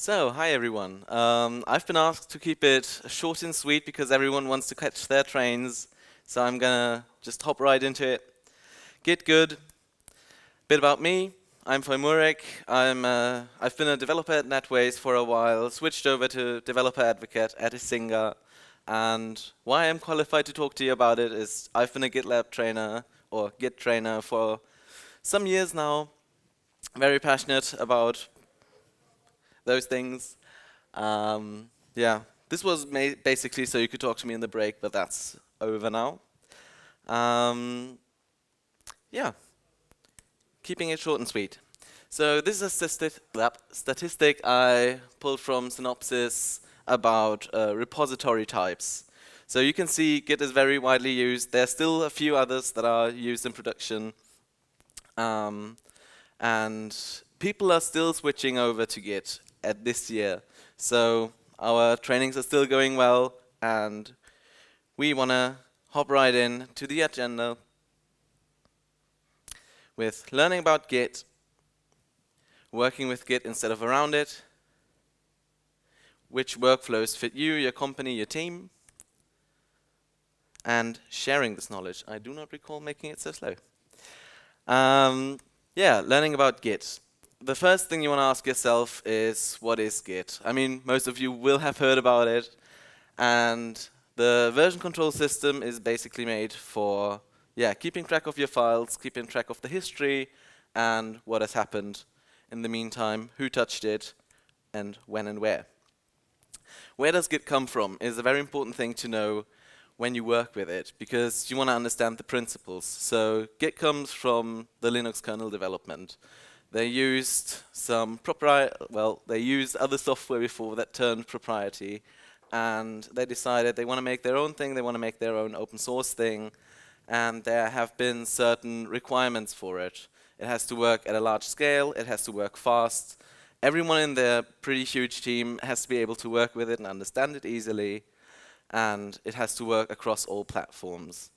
So, hi everyone. I've been asked to keep it short and sweet because everyone wants to catch their trains. So I'm gonna just hop right into it. Git Good. Bit about me. I'm Feu Mourek. I've been a developer at NETWAYS for a while, switched over to developer advocate at Isinga. And why I'm qualified to talk to you about it is I've been a GitLab trainer or Git trainer for some years now. Very passionate about those things. Yeah, this was basically so you could talk to me in the break, but that's over now. Um, yeah, keeping it short and sweet. So this is a statistic I pulled from Synopsys about repository types. So you can see Git is very widely used. There's still a few others that are used in production. And people are still switching over to Git at this year. So our trainings are still going well, and we want to hop right in to the agenda with learning about Git, working with Git instead of around it, which workflows fit you, your company, your team, and sharing this knowledge. I do not recall making it so slow. Yeah, learning about Git. The first thing you want to ask yourself is, what is Git? I mean, most of you will have heard about it, and the version control system is basically made for keeping track of your files, keeping track of the history, and what has happened in the meantime, who touched it, and when and where. Where does Git come from is a very important thing to know when you work with it, because you want to understand the principles. So Git comes from the Linux kernel development. They used they used other software before that turned proprietary, and they decided they want to make their own thing, they want to make their own open source thing, and there have been certain requirements for it. It has to work at a large scale, it has to work fast. Everyone in their pretty huge team has to be able to work with it and understand it easily, and it has to work across all platforms.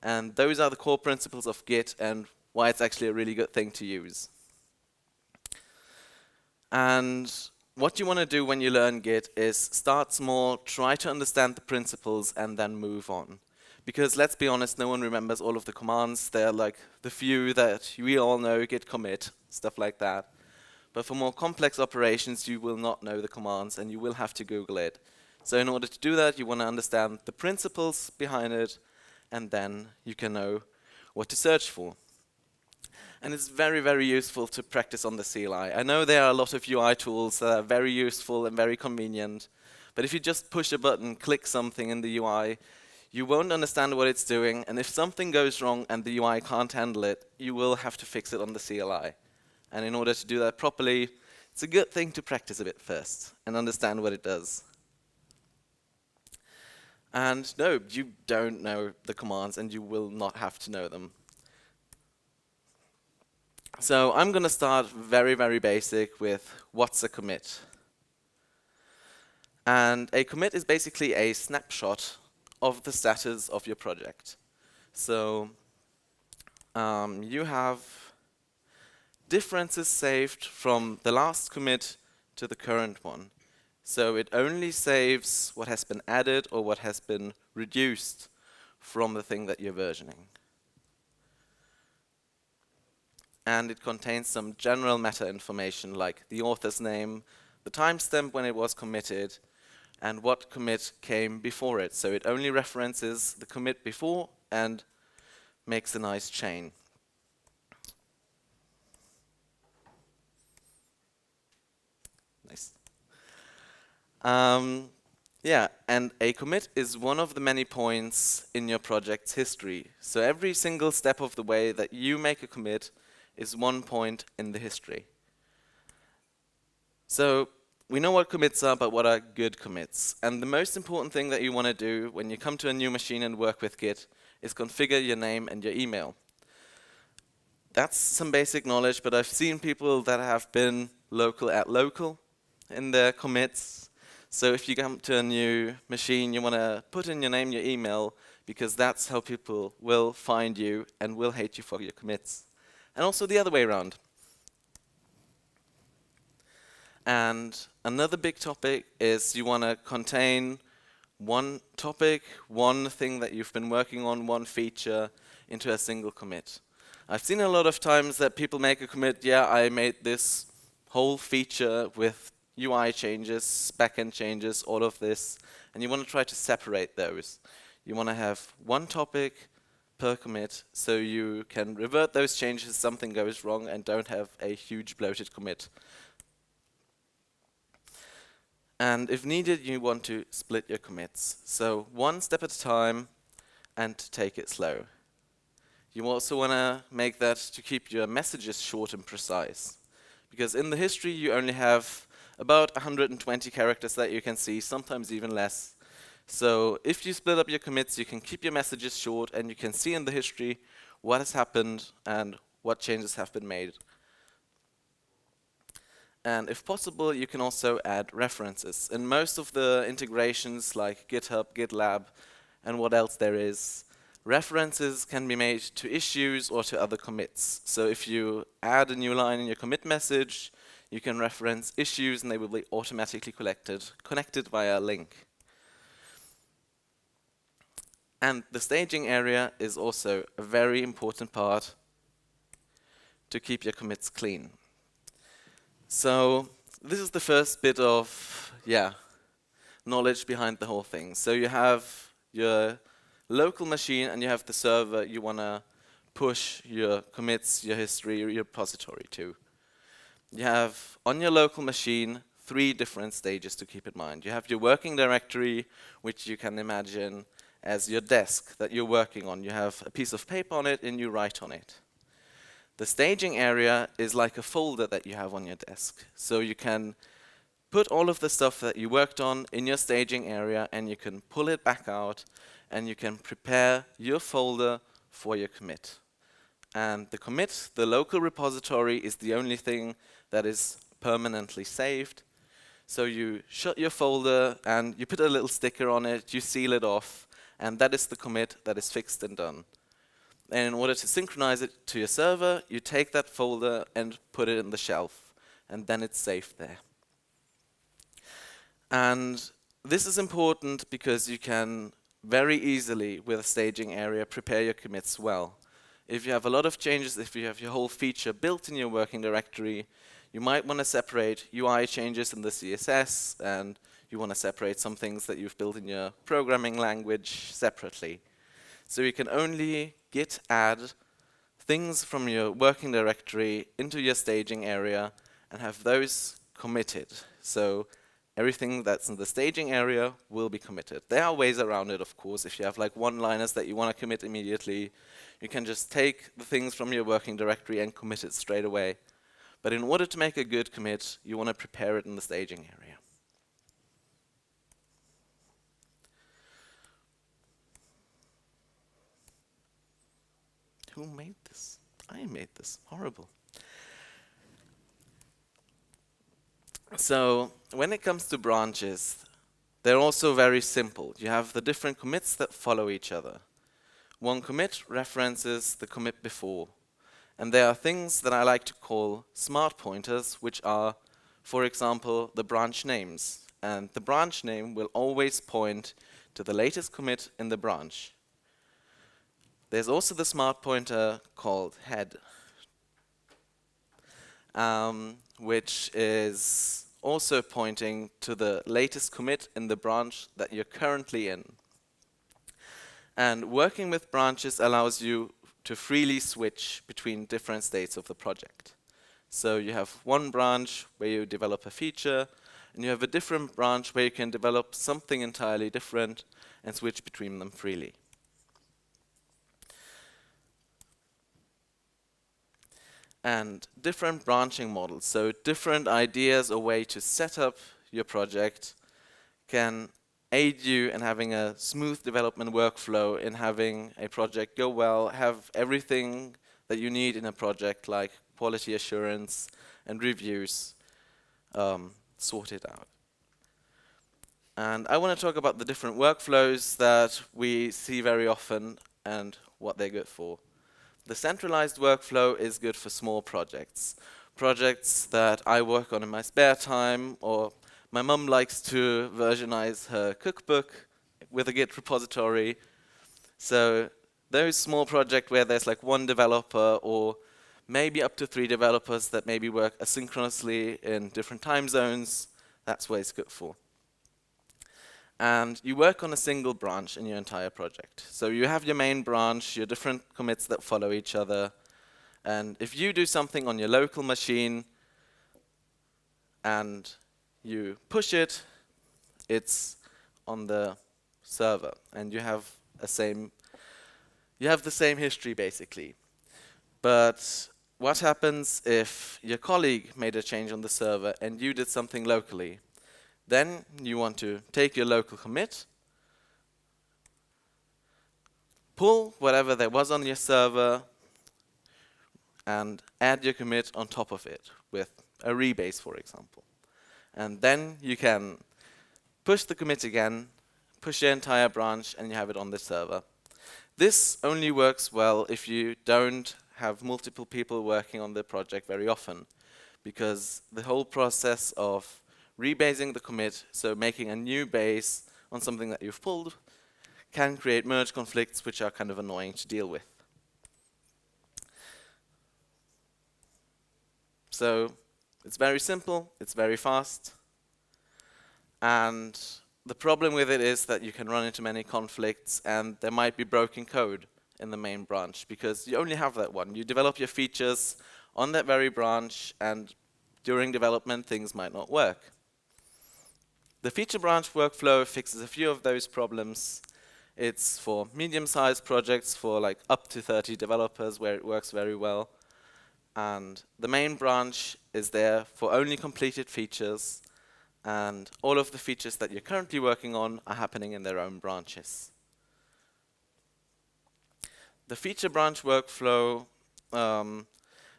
And those are the core principles of Git and why it's actually a really good thing to use. And what you want to do when you learn Git is start small, try to understand the principles, and then move on. Because let's be honest, no one remembers all of the commands. They're like the few that we all know, git commit, stuff like that. But for more complex operations, you will not know the commands, and you will have to Google it. So in order to do that, you want to understand the principles behind it, and then you can know what to search for. And it's very, very useful to practice on the CLI. I know there are a lot of UI tools that are very useful and very convenient, but if you just push a button, click something in the UI, you won't understand what it's doing, and if something goes wrong and the UI can't handle it, you will have to fix it on the CLI. And in order to do that properly, it's a good thing to practice a bit first and understand what it does. And no, you don't know the commands, and you will not have to know them. So I'm going to start very, very basic with what's a commit. And a commit is basically a snapshot of the status of your project. So you have differences saved from the last commit to the current one. So it only saves what has been added or what has been reduced from the thing that you're versioning. And it contains some general meta information like the author's name, the timestamp when it was committed, and what commit came before it. So it only references the commit before and makes a nice chain. Nice. Yeah, and a commit is one of the many points in your project's history. So every single step of the way that you make a commit is one point in the history. So we know what commits are, but what are good commits? And the most important thing that you want to do when you come to a new machine and work with Git is configure your name and your email. That's some basic knowledge, but I've seen people that have been local at local in their commits. So if you come to a new machine, you want to put in your name, your email, because that's how people will find you and will hate you for your commits. And also the other way around. And another big topic is you want to contain one topic, one thing that you've been working on, one feature, into a single commit. I've seen a lot of times that people make a commit, yeah, I made this whole feature with UI changes, backend changes, all of this, and you want to try to separate those. You want to have one topic per commit, so you can revert those changes if something goes wrong and don't have a huge bloated commit. And if needed, you want to split your commits. So one step at a time and take it slow. You also want to make that to keep your messages short and precise. Because in the history, you only have about 120 characters that you can see, sometimes even less. So if you split up your commits, you can keep your messages short and you can see in the history what has happened and what changes have been made. And if possible, you can also add references. In most of the integrations like GitHub, GitLab, and what else there is, references can be made to issues or to other commits. So if you add a new line in your commit message, you can reference issues and they will be automatically connected via a link. And the staging area is also a very important part to keep your commits clean. So this is the first bit of, knowledge behind the whole thing. So you have your local machine and you have the server you want to push your commits, your history, your repository to. You have, on your local machine, 3 different stages to keep in mind. You have your working directory, which you can imagine as your desk that you're working on. You have a piece of paper on it and you write on it. The staging area is like a folder that you have on your desk. So you can put all of the stuff that you worked on in your staging area and you can pull it back out and you can prepare your folder for your commit. And the commit, the local repository, is the only thing that is permanently saved. So you shut your folder and you put a little sticker on it, you seal it off, and that is the commit that is fixed and done. And in order to synchronize it to your server, you take that folder and put it in the shelf, and then it's safe there. And this is important because you can very easily, with a staging area, prepare your commits well. If you have a lot of changes, if you have your whole feature built in your working directory, you might want to separate UI changes in the CSS, and you want to separate some things that you've built in your programming language separately. So you can only git add things from your working directory into your staging area and have those committed. So everything that's in the staging area will be committed. There are ways around it, of course. If you have like one-liners that you want to commit immediately, you can just take the things from your working directory and commit it straight away. But in order to make a good commit, you want to prepare it in the staging area. Who made this? I made this. Horrible. So when it comes to branches, they're also very simple. You have the different commits that follow each other. One commit references the commit before. And there are things that I like to call smart pointers, which are, for example, the branch names. And the branch name will always point to the latest commit in the branch. There's also the smart pointer called head, which is also pointing to the latest commit in the branch that you're currently in. And working with branches allows you to freely switch between different states of the project. So you have one branch where you develop a feature, and you have a different branch where you can develop something entirely different and switch between them freely. And different branching models, so different ideas or way to set up your project can aid you in having a smooth development workflow, in having a project go well, have everything that you need in a project like quality assurance and reviews sorted out. And I want to talk about the different workflows that we see very often and what they're good for. The centralized workflow is good for small projects. projects that I work on in my spare time, or my mum likes to versionize her cookbook with a Git repository. So those small projects where there's like one developer or maybe up to 3 developers that maybe work asynchronously in different time zones, that's what it's good for. And you work on a single branch in your entire project. So you have your main branch, your different commits that follow each other. And if you do something on your local machine and you push it, it's on the server. And you have the same history basically. But what happens if your colleague made a change on the server and you did something locally? Then you want to take your local commit, pull whatever there was on your server, and add your commit on top of it with a rebase, for example. And then you can push the commit again, push your entire branch, and you have it on the server. This only works well if you don't have multiple people working on the project very often, because the whole process of rebasing the commit, so making a new base on something that you've pulled, can create merge conflicts which are kind of annoying to deal with. So it's very simple, it's very fast, and the problem with it is that you can run into many conflicts and there might be broken code in the main branch because you only have that one. You develop your features on that very branch, and during development things might not work. The feature branch workflow fixes a few of those problems. It's for medium-sized projects for like up to 30 developers where it works very well. And the main branch is there for only completed features, and all of the features that you're currently working on are happening in their own branches. The feature branch workflow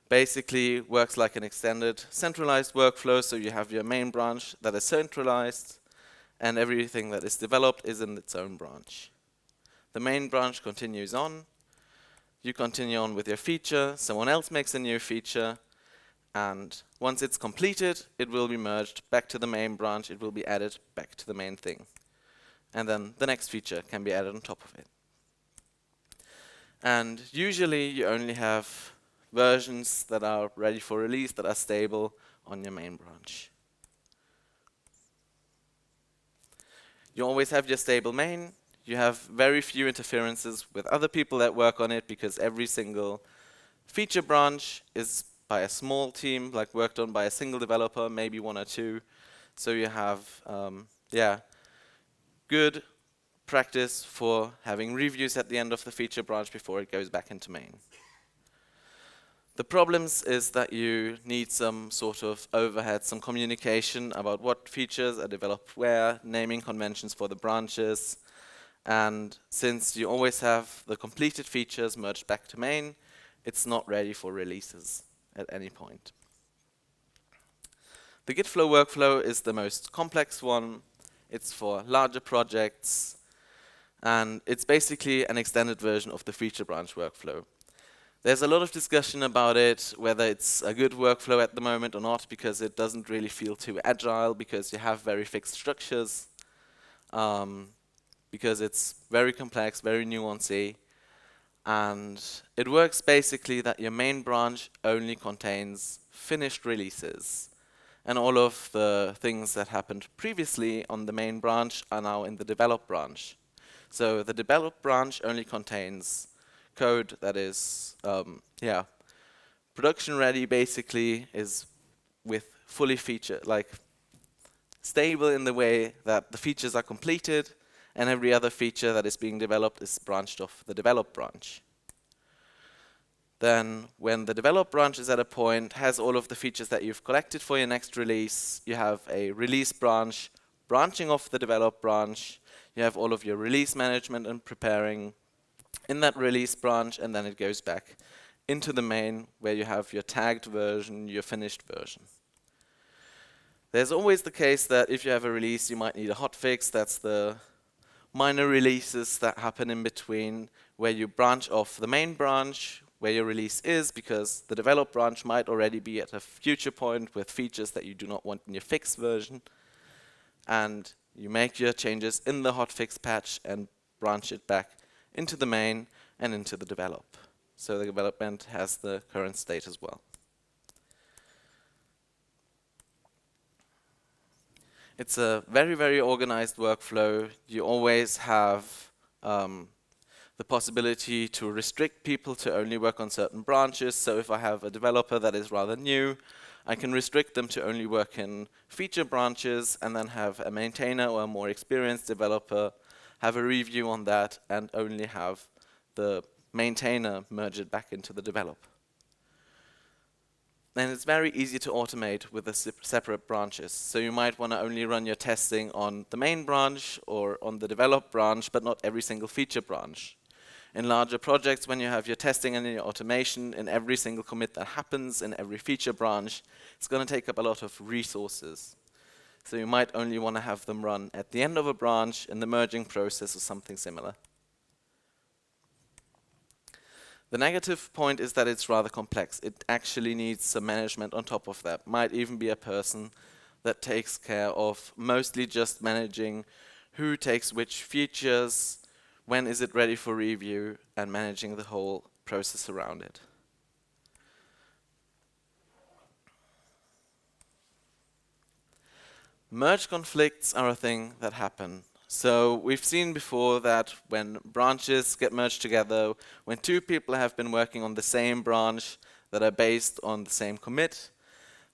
basically works like an extended centralized workflow, so you have your main branch that is centralized, and everything that is developed is in its own branch. The main branch continues on. You continue on with your feature, someone else makes a new feature, and once it's completed, it will be merged back to the main branch, it will be added back to the main thing. And then the next feature can be added on top of it. And usually you only have versions that are ready for release, that are stable on your main branch. You always have your stable main. You have very few interferences with other people that work on it because every single feature branch is by a small team, like worked on by a single developer, maybe 1 or 2. So you have good practice for having reviews at the end of the feature branch before it goes back into main. The problems is that you need some sort of overhead, some communication about what features are developed where, naming conventions for the branches, and since you always have the completed features merged back to main, it's not ready for releases at any point. The Git Flow workflow is the most complex one. It's for larger projects, and it's basically an extended version of the feature branch workflow. There's a lot of discussion about it, whether it's a good workflow at the moment or not, because it doesn't really feel too agile, because you have very fixed structures, because it's very complex, very nuancey, and it works basically that your main branch only contains finished releases, and all of the things that happened previously on the main branch are now in the develop branch. So the develop branch only contains code that is production ready, basically, is with fully featured, like stable in the way that the features are completed, and every other feature that is being developed is branched off the develop branch. Then when the develop branch is at a point, has all of the features that you've collected for your next release, you have a release branch branching off the develop branch, you have all of your release management and preparing in that release branch, and then it goes back into the main where you have your tagged version, your finished version. There's always the case that if you have a release, you might need a hotfix. That's the minor releases that happen in between, where you branch off the main branch where your release is, because the develop branch might already be at a future point with features that you do not want in your fix version. And you make your changes in the hotfix patch and branch it back into the main and into the develop. So the development has the current state as well. It's a very, very organized workflow. You always have the possibility to restrict people to only work on certain branches. So if I have a developer that is rather new, I can restrict them to only work in feature branches, and then have a maintainer or a more experienced developer have a review on that and only have the maintainer merge it back into the develop. And it's very easy to automate with the separate branches. So you might want to only run your testing on the main branch or on the develop branch, but not every single feature branch. In larger projects, when you have your testing and your automation in every single commit that happens in every feature branch, it's going to take up a lot of resources. So you might only want to have them run at the end of a branch in the merging process or something similar. The negative point is that it's rather complex. It actually needs some management on top of that. Might even be a person that takes care of mostly just managing who takes which features, when is it ready for review, and managing the whole process around it. Merge conflicts are a thing that happen. So we've seen before that when branches get merged together, when two people have been working on the same branch that are based on the same commit,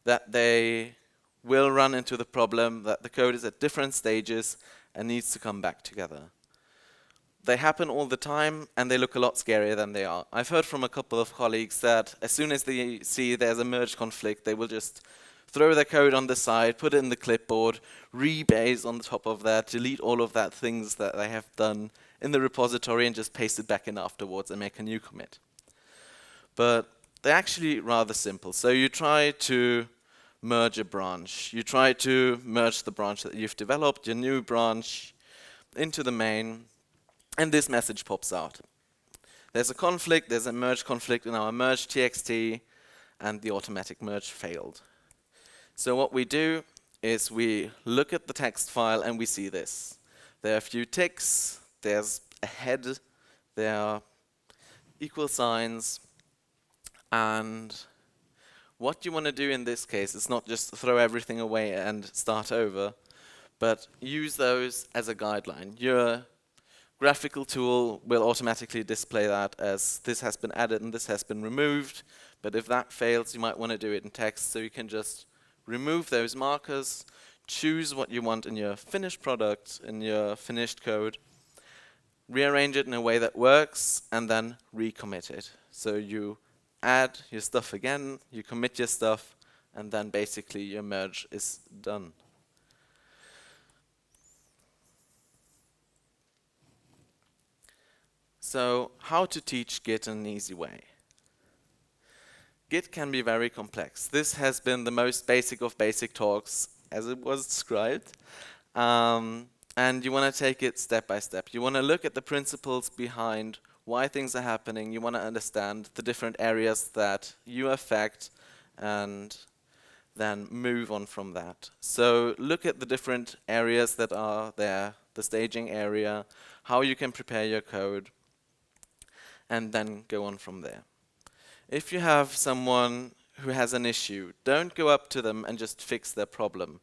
that they will run into the problem that the code is at different stages and needs to come back together. They happen all the time, and they look a lot scarier than they are. I've heard from a couple of colleagues that as soon as they see there's a merge conflict, they will just throw their code on the side, put it in the clipboard, rebase on top of that, delete all of that things that they have done in the repository, and just paste it back in afterwards and make a new commit. But they're actually rather simple. So you try to merge a branch. You try to merge the branch that you've developed, your new branch, into the main, and this message pops out. There's a conflict, there's a merge conflict in our merge txt, and the automatic merge failed. So what we do is we look at the text file and we see this. There are a few ticks, there's a head, there are equal signs, and what you want to do in this case is not just throw everything away and start over, but use those as a guideline. Your graphical tool will automatically display that as this has been added and this has been removed, but if that fails, you might want to do it in text, so you can just remove those markers, choose what you want in your finished product, in your finished code, rearrange it in a way that works, and then recommit it. So you add your stuff again, you commit your stuff, and then basically your merge is done. So how to teach Git in an easy way? Git can be very complex. This has been the most basic of basic talks, as it was described. And you want to take it step by step. You want to look at the principles behind why things are happening. You want to understand the different areas that you affect, and then move on from that. So look at the different areas that are there, the staging area, how you can prepare your code, and then go on from there. If you have someone who has an issue, don't go up to them and just fix their problem.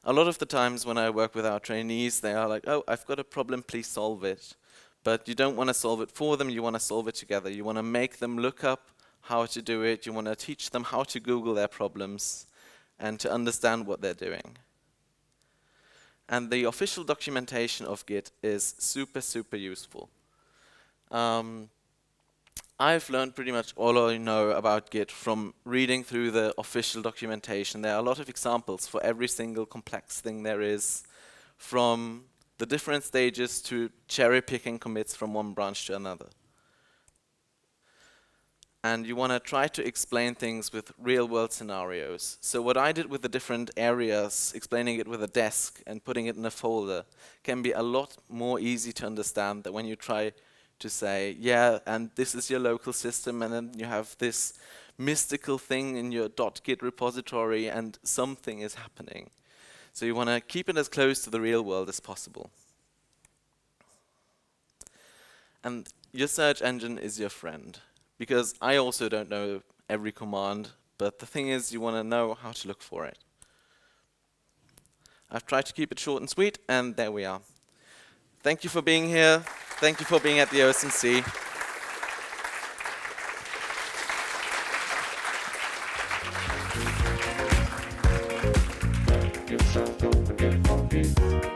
A lot of the times when I work with our trainees, they are like, oh, I've got a problem, please solve it. But you don't want to solve it for them, you want to solve it together. You want to make them look up how to do it, you want to teach them how to Google their problems and to understand what they're doing. And the official documentation of Git is super, super useful. I've learned pretty much all I know about Git from reading through the official documentation. There are a lot of examples for every single complex thing there is, from the different stages to cherry-picking commits from one branch to another. And you want to try to explain things with real-world scenarios. So what I did with the different areas, explaining it with a desk and putting it in a folder, can be a lot more easy to understand than when you try to say, yeah, and this is your local system, and then you have this mystical thing in your .git repository, and something is happening. So you want to keep it as close to the real world as possible. And your search engine is your friend, because I also don't know every command, but the thing is, you want to know how to look for it. I've tried to keep it short and sweet, and there we are. Thank you for being here. Thank you for being at the OSMC. Yourself, don't forget,